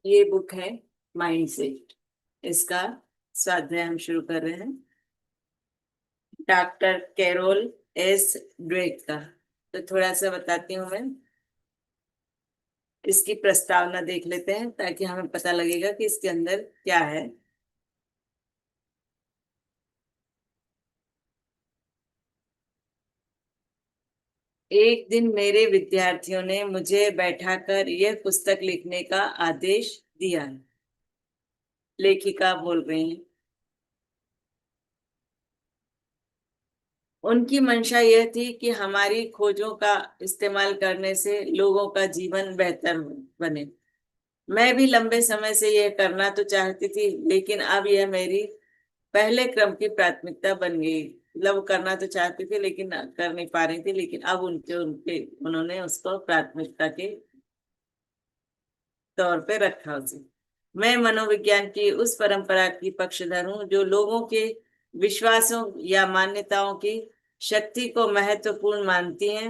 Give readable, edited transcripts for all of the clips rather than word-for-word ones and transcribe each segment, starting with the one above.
ये बुक है माइंडसेट। इसका स्वाध्याय हम शुरू कर रहे हैं डॉक्टर कैरोल एस ड्वेक का। तो थोड़ा सा बताती हूँ मैं। इसकी प्रस्तावना देख लेते हैं ताकि हमें पता लगेगा कि इसके अंदर क्या है। एक दिन मेरे विद्यार्थियों ने मुझे बैठाकर यह पुस्तक लिखने का आदेश दिया। लेखिका बोल रही हैं। उनकी मंशा यह थी कि हमारी खोजों का इस्तेमाल करने से लोगों का जीवन बेहतर बने। मैं भी लंबे समय से यह करना तो चाहती थी, लेकिन अब यह मेरी पहले क्रम की प्राथमिकता बन गई। मतलब वो करना तो चाहती थी लेकिन कर नहीं पा रही थी, लेकिन अब उनके उनके उन्होंने उसको प्राथमिकता के तौर पे रखा उसे। मैं मनोविज्ञान की उस परंपरा की पक्षधर हूँ जो लोगों के विश्वासों या मान्यताओं की शक्ति को महत्वपूर्ण मानती हैं।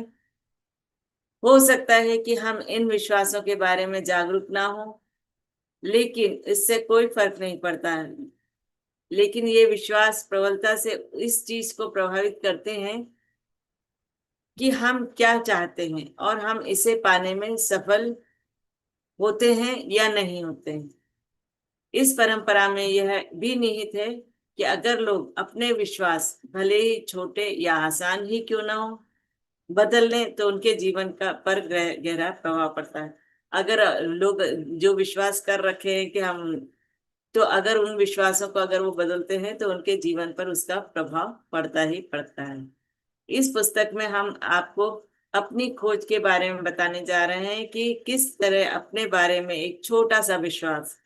हो सकता है कि हम इन विश्वासों के बारे में जागरूक ना हो, लेकिन इससे कोई फर्क नहीं पड़ता है। लेकिन ये विश्वास प्रबलता से इस चीज को प्रभावित करते हैं कि हम क्या चाहते हैं और हम इसे पाने में सफल होते हैं या नहीं होते हैं। इस परंपरा में यह भी निहित है कि अगर लोग अपने विश्वास भले ही छोटे या आसान ही क्यों ना हो बदल लें तो उनके जीवन का पर गहरा प्रभाव पड़ता है। अगर लोग जो विश्वास कर रखे हैं कि हम, तो अगर उन विश्वासों को अगर वो बदलते हैं तो उनके जीवन पर उसका प्रभाव पड़ता ही पड़ता है। इस पुस्तक में हम आपको अपनी खोज के बारे में बताने जा रहे हैं कि किस तरह अपने बारे में एक छोटा सा विश्वास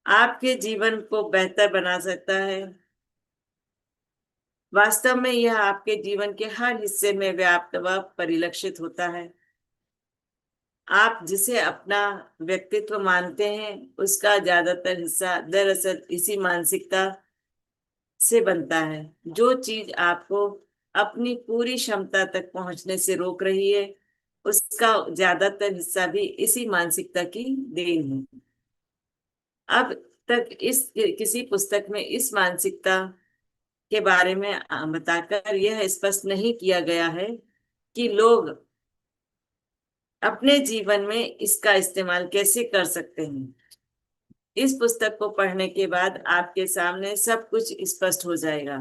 आपके जीवन को बेहतर बना सकता है। वास्तव में यह आपके जीवन के हर हिस्से में व्याप्त व परिलक्षित होता है। आप जिसे अपना व्यक्तित्व मानते हैं उसका ज्यादातर हिस्सा दरअसल इसी मानसिकता से बनता है। जो चीज आपको अपनी पूरी क्षमता तक पहुंचने से रोक रही है उसका ज्यादातर हिस्सा भी इसी मानसिकता की देन है। अब तक इस किसी पुस्तक में इस मानसिकता के बारे में बताकर यह स्पष्ट नहीं किया गया है कि लोग अपने जीवन में इसका इस्तेमाल कैसे कर सकते हैं। इस पुस्तक को पढ़ने के बाद आपके सामने सब कुछ स्पष्ट हो जाएगा।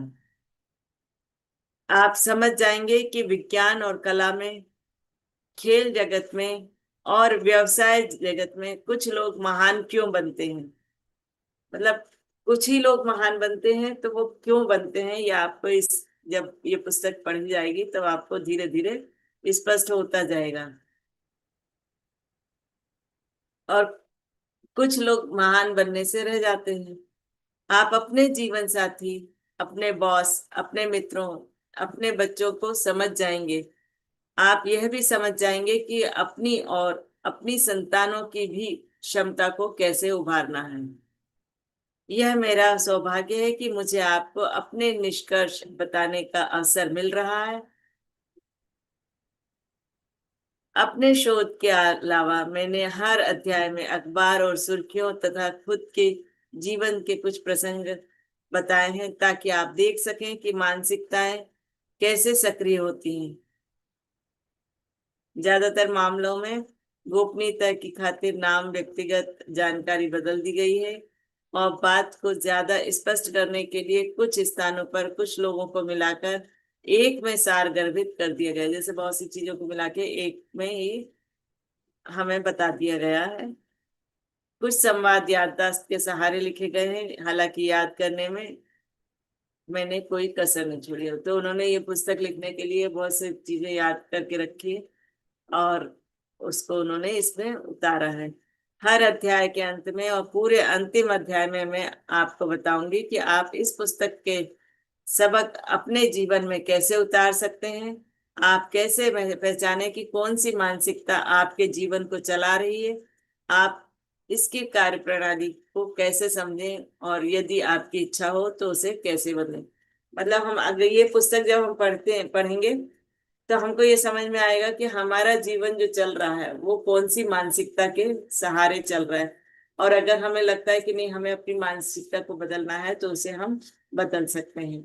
आप समझ जाएंगे कि विज्ञान और कला में, खेल जगत में और व्यवसाय जगत में कुछ लोग महान क्यों बनते हैं। मतलब कुछ ही लोग महान बनते हैं तो वो क्यों बनते हैं, ये आपको इस जब ये पुस्तक पढ़ी जाएगी तब आपको धीरे धीरे स्पष्ट होता जाएगा। और कुछ लोग महान बनने से रह जाते हैं। आप अपने जीवन साथी, अपने बॉस, अपने मित्रों, अपने बच्चों को समझ जाएंगे। आप यह भी समझ जाएंगे कि अपनी और अपनी संतानों की भी क्षमता को कैसे उभारना है। यह मेरा सौभाग्य है कि मुझे आपको अपने निष्कर्ष बताने का अवसर मिल रहा है। अपने शोध के अलावा मैंने हर अध्याय में अखबार और सुर्खियों तथा खुद के जीवन के कुछ प्रसंग बताए हैं ताकि आप देख सकें कि मानसिकताएं कैसे सक्रिय होती हैं। ज्यादातर मामलों में गोपनीयता की खातिर नाम, व्यक्तिगत जानकारी बदल दी गई है और बात को ज्यादा स्पष्ट करने के लिए कुछ स्थानों पर कुछ लोगों को मिलाकर एक में सारगर्भित कर दिया गया है। जैसे बहुत सी चीजों को मिला के एक में ही हमें बता दिया गया है। कुछ संवाद याददाश्त के सहारे लिखे गए हैं, हालांकि याद करने में मैंने कोई कसर नहीं छोड़ी है। तो उन्होंने ये पुस्तक लिखने के लिए बहुत सी चीजें याद करके रखी है और उसको उन्होंने इसमें उतारा है। हर अध्याय के अंत में और पूरे अंतिम अध्याय में मैं आपको बताऊंगी कि आप इस पुस्तक के सबक अपने जीवन में कैसे उतार सकते हैं। आप कैसे पहचाने कि कौन सी मानसिकता आपके जीवन को चला रही है। आप इसकी कार्य प्रणाली को कैसे समझें और यदि आपकी इच्छा हो तो उसे कैसे बदलें। मतलब हम अगर ये पुस्तक जब हम पढ़ते हैं पढ़ेंगे तो हमको ये समझ में आएगा कि हमारा जीवन जो चल रहा है वो कौन सी मानसिकता के सहारे चल रहा है। और अगर हमें लगता है कि नहीं, हमें अपनी मानसिकता को बदलना है, तो उसे हम बदल सकते हैं।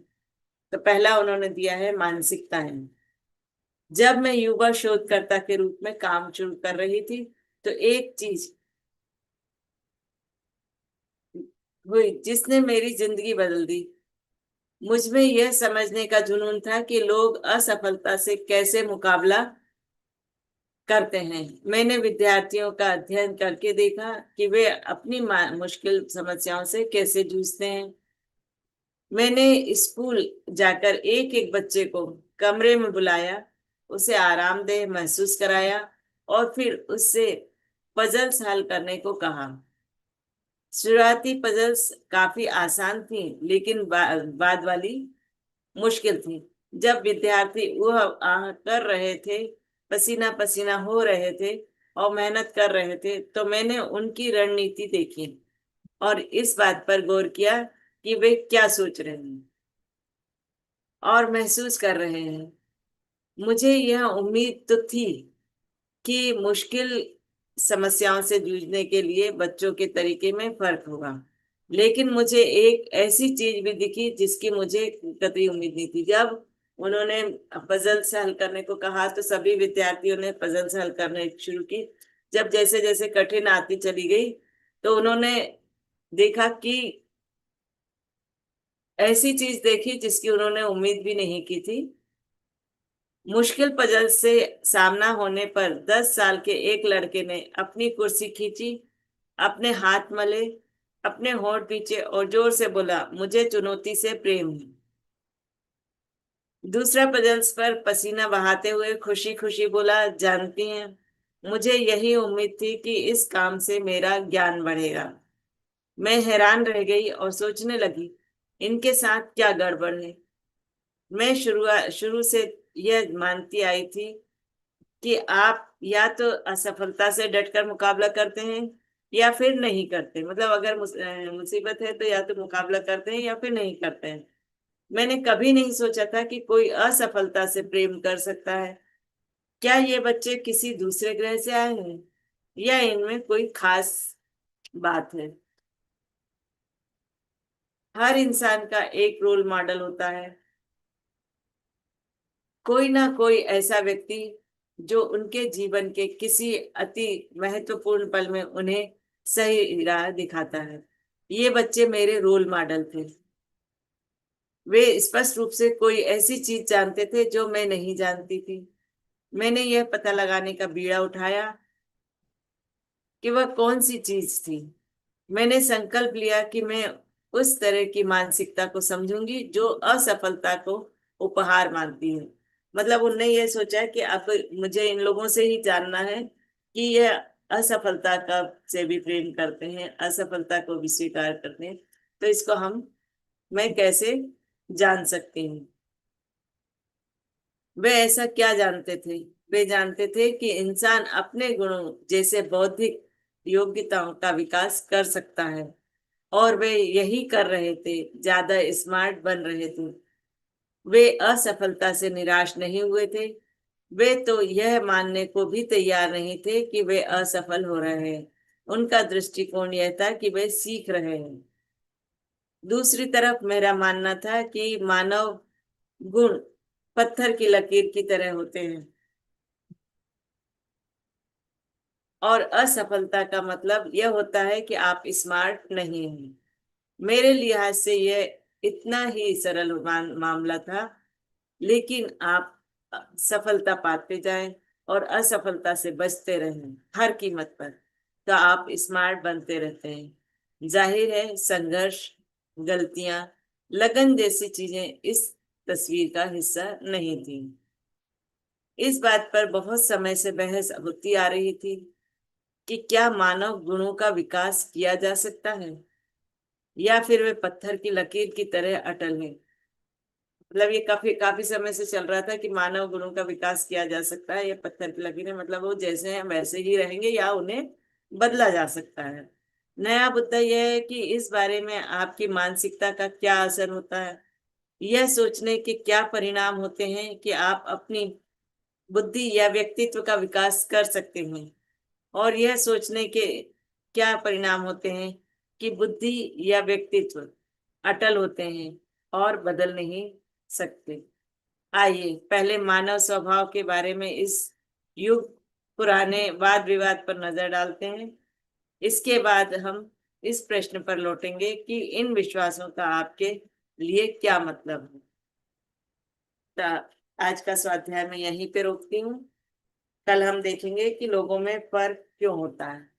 तो पहला उन्होंने दिया है मानसिकता है। जब मैं युवा शोधकर्ता के रूप में काम शुरू कर रही थी, तो एक चीज हुई जिसने मेरी जिंदगी बदल दी। मुझ में यह समझने का जुनून था कि लोग असफलता से कैसे मुकाबला करते हैं। मैंने विद्यार्थियों का अध्ययन करके देखा कि वे अपनी मुश्किल समस्याओं से कैसे जूझते हैं। मैंने स्कूल जाकर एक एक बच्चे को कमरे में बुलाया, उसे आरामदेह महसूस कराया और फिर उससे पजल्स हल करने को कहा। शुरुआती पजल्स काफी आसान थी, लेकिन बाद वाली मुश्किल थी। जब विद्यार्थी वह कर रहे थे, पसीना पसीना हो रहे थे और मेहनत कर रहे थे, तो मैंने उनकी रणनीति देखी और इस बात पर गौर किया कि वे क्या सोच रहे हैं और महसूस कर रहे हैं। मुझे यह उम्मीद तो थी कि मुश्किल समस्याओं से जूझने के लिए बच्चों के तरीके में फर्क होगा, लेकिन मुझे एक ऐसी चीज भी दिखी जिसकी मुझे कतई उम्मीद नहीं थी। जब उन्होंने पजल से हल करने को कहा, तो सभी विद्यार्थियों ने पजल से हल करने शुरू की। जब जैसे जैसे कठिन आती चली गई, तो उन्होंने देखा कि ऐसी चीज देखी जिसकी उन्होंने उम्मीद भी नहीं की थी। मुश्किल पजल से सामना होने पर 10 साल के एक लड़के ने अपनी कुर्सी खींची, अपने हाथ मले, अपने होंठ पीछे और जोर से बोला, मुझे चुनौती से प्रेम है। दूसरा पजल्स पर पसीना बहाते हुए खुशी खुशी बोला, जानती हैं, मुझे यही उम्मीद थी कि इस काम से मेरा ज्ञान बढ़ेगा। मैं हैरान रह गई और सोचने लगी, इनके साथ क्या गड़बड़ है। मैं शुरू से यह मानती आई थी कि आप या तो असफलता से डटकर मुकाबला करते हैं या फिर नहीं करते। मतलब अगर मुसीबत है तो या तो मुकाबला करते हैं या फिर नहीं करते हैं। मैंने कभी नहीं सोचा था कि कोई असफलता से प्रेम कर सकता है। क्या ये बच्चे किसी दूसरे ग्रह से आए हैं या इनमें कोई खास बात है। हर इंसान का एक रोल मॉडल होता है, कोई ना कोई ऐसा व्यक्ति जो उनके जीवन के किसी अति महत्वपूर्ण पल में उन्हें सही राह दिखाता है। ये बच्चे मेरे रोल मॉडल थे। वे स्पष्ट रूप से कोई ऐसी चीज जानते थे जो मैं नहीं जानती थी। मैंने यह पता लगाने का बीड़ा उठाया कि वह कौन सी चीज थी। मैंने संकल्प लिया कि मैं उस तरह की मानसिकता को समझूंगी जो असफलता को उपहार मानती है। मतलब उनने ये सोचा कि अब मुझे इन लोगों से ही जानना है कि ये असफलता का से भी प्रेम करते हैं, असफलता को भी स्वीकार करते हैं। तो इसको मैं कैसे जान सकती हूँ। वे ऐसा क्या जानते थे। वे जानते थे कि इंसान अपने गुणों जैसे बौद्धिक योग्यताओं का विकास कर सकता है, और वे यही कर रहे थे, ज्यादा स्मार्ट बन रहे थे। वे असफलता से निराश नहीं हुए थे। वे तो यह मानने को भी तैयार नहीं थे कि वे असफल हो रहे हैं। उनका दृष्टिकोण यह था कि वे सीख रहे हैं। दूसरी तरफ मेरा मानना था कि मानव गुण पत्थर की लकीर की तरह होते हैं, और असफलता का मतलब यह होता है कि आप स्मार्ट नहीं हैं। मेरे लिहाज से यह इतना ही सरल मामला था। लेकिन आप सफलता पाते जाएं और असफलता से बचते रहें हर कीमत पर, तो आप स्मार्ट बनते रहते हैं। जाहिर है, संघर्ष, गलतियां, लगन जैसी चीजें इस तस्वीर का हिस्सा नहीं थी। इस बात पर बहुत समय से बहस होती आ रही थी कि क्या मानव गुणों का विकास किया जा सकता है या फिर वे पत्थर की लकीर की तरह अटल है। मतलब ये काफी काफी समय से चल रहा था कि मानव गुणों का विकास किया जा सकता है या पत्थर की लकीर है, मतलब वो जैसे हैं वैसे ही रहेंगे या उन्हें बदला जा सकता है। नया मुद्दा यह है कि इस बारे में आपकी मानसिकता का क्या असर होता है। यह सोचने के क्या परिणाम होते हैं कि आप अपनी बुद्धि या व्यक्तित्व का विकास कर सकते हैं। और यह सोचने के क्या परिणाम होते हैं कि बुद्धि या व्यक्तित्व अटल होते हैं और बदल नहीं सकते। आइए पहले मानव स्वभाव के बारे में इस युग पुराने वाद विवाद पर नजर डालते हैं। इसके बाद हम इस प्रश्न पर लौटेंगे कि इन विश्वासों का आपके लिए क्या मतलब है। आज का स्वाध्याय मैं यहीं पे रोकती हूँ। कल हम देखेंगे कि लोगों में फर्क क्यों होता है।